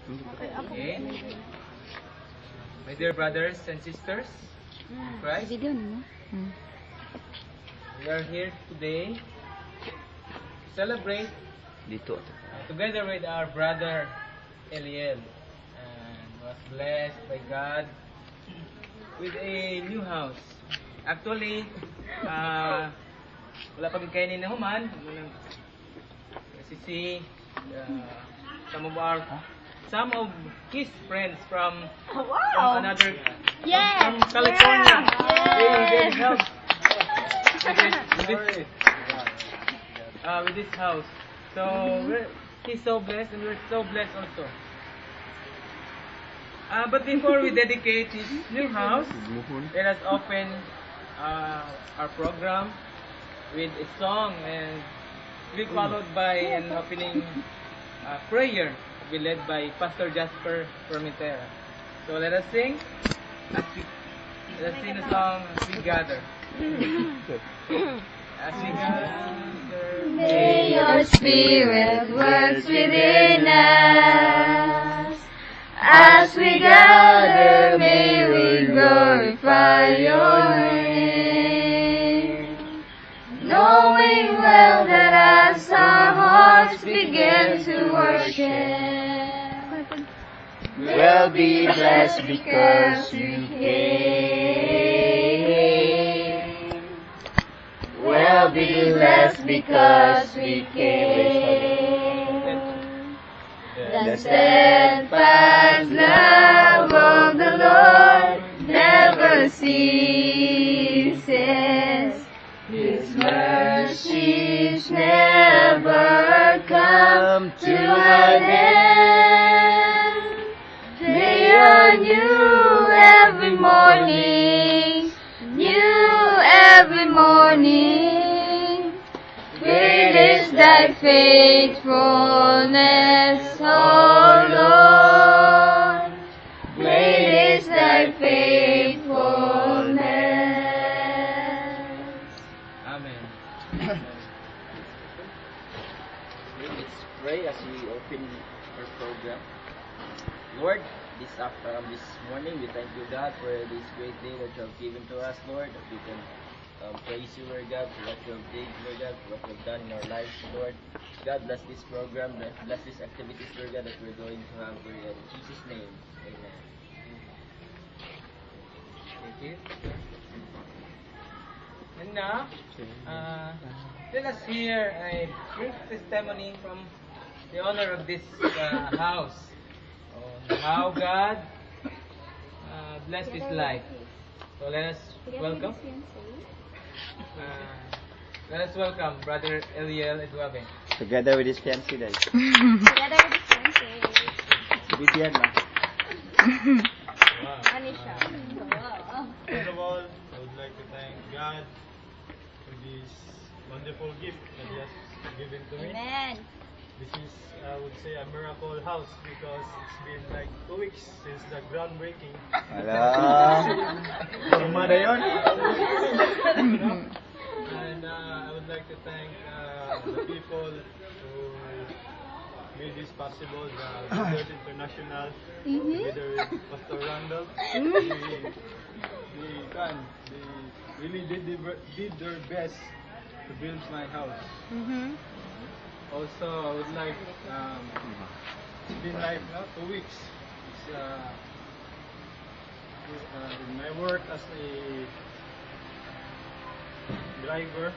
Okay. My dear brothers and sisters in Christ, we are here today to celebrate together with our brother Eliel, and was blessed by God with a new house. Actually, wala pa kainin na human. See, some of his friends from another from California. They help with this house. So he's so blessed, and we're so blessed also. But before we dedicate his new house, let us open our program with a song, and will be followed by an opening prayer, will be led by Pastor Jasper Formentera. So let us sing. Let us sing the song as we gather. As we gather. May your spirit work within us. As we gather, may we glorify your name. Knowing well that as our hearts begin to worship, we'll be blessed because you came. We'll be blessed because we came. The steadfast love of the Lord never ceases. His mercies never come to an end. They are new every morning, new every morning. Great is thy faithfulness, O Lord. Great is thy faithfulness. Amen. Let's pray as we open our program. Lord, this morning we thank you, God, for this great day that you have given to us, Lord, that we can praise you, Lord God, for what you have done, Lord God, for what you have done in our lives, Lord. God, bless this program, bless these activities, Lord God, that we're going to have, Lord God. In Jesus' name, amen. Thank you. And now, let us hear a brief testimony from the owner of this house on how God blessed his life. So let us welcome. Let us welcome Brother Eliel Eduabe. Together with his fiancé, guys. Together with his fiancé. Bibian na. Wow. First of all, I would like to thank God for this wonderful gift that He has given to me. Amen. This is, I would say, a miracle house because it's been like 2 weeks since the groundbreaking. Ala. Forma na yun. And I would like to thank the people who made this possible, the Builders International, together with Pastor Randall. They really did their best to build my house. Also, I would like, it's been like 2 weeks. It's, in my work as a driver,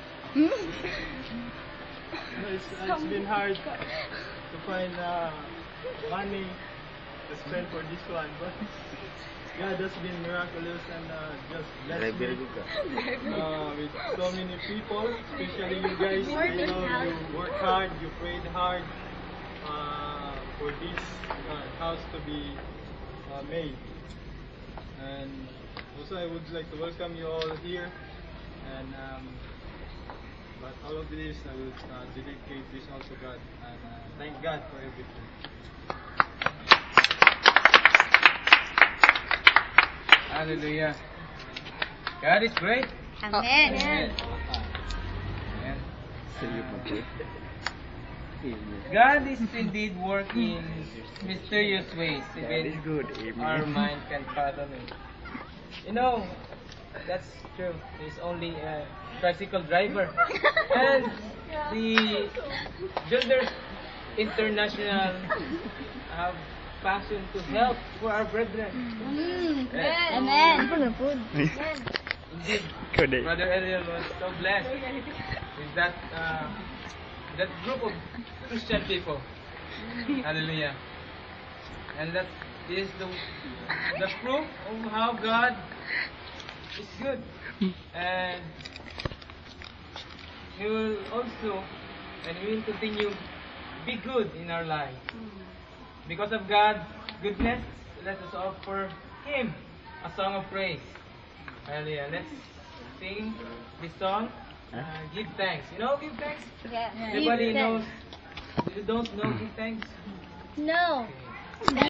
it's been hard to find money to spend for this one, but God has been miraculous and just blessed me with so many people, especially you guys. You worked hard, you prayed hard for this house to be made. And also I would like to welcome you all here. And but all of this I would dedicate this also God, and thank God for everything. Hallelujah. God is great. Amen. Amen. Sige po. God is indeed working mysterious ways. That is Even good. our Amen. mind can fathom it. You know, that's true. He's only a tricycle driver. And the Builders International have passion to help for our brethren. Yes. Amen. Indeed, Good day. Brother Eliel was so blessed with that group of Christian people. Hallelujah. And that is the proof of how God is good. And He will also, and we will continue, be good in our lives. Because of God's goodness, let us offer Him a song of praise. Hallelujah. Let's sing this song. Give thanks. You know, give thanks? Yeah. Everybody knows. You don't know, give thanks? No. Okay.